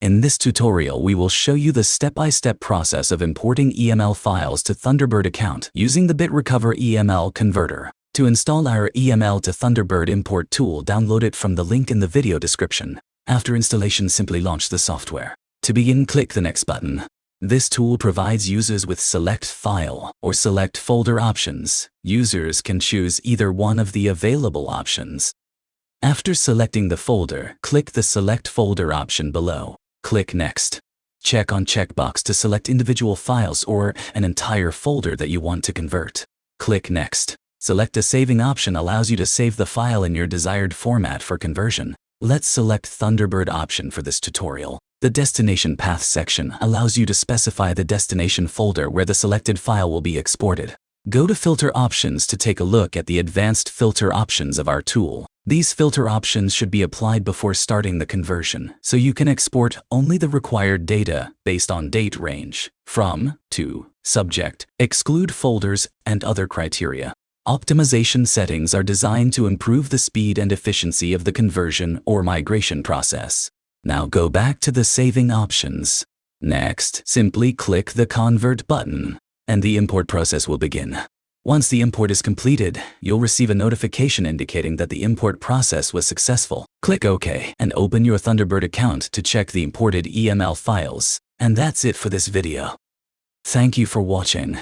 In this tutorial, we will show you the step-by-step process of importing EML files to Thunderbird account using the BitRecover EML converter. To install our EML to Thunderbird import tool, download it from the link in the video description. After installation, simply launch the software. To begin, click the Next button. This tool provides users with Select File or Select Folder options. Users can choose either one of the available options. After selecting the folder, click the Select Folder option below. Click Next. Check on checkbox to select individual files or an entire folder that you want to convert. Click Next. Select a saving option allows you to save the file in your desired format for conversion. Let's select Thunderbird option for this tutorial. The Destination Path section allows you to specify the destination folder where the selected file will be exported. Go to Filter Options to take a look at the advanced filter options of our tool. These filter options should be applied before starting the conversion, so you can export only the required data based on date range, from, to, subject, exclude folders, and other criteria. Optimization settings are designed to improve the speed and efficiency of the conversion or migration process. Now go back to the saving options. Next, simply click the Convert button, and the import process will begin. Once the import is completed, you'll receive a notification indicating that the import process was successful. Click OK and open your Thunderbird account to check the imported EML files. And that's it for this video. Thank you for watching.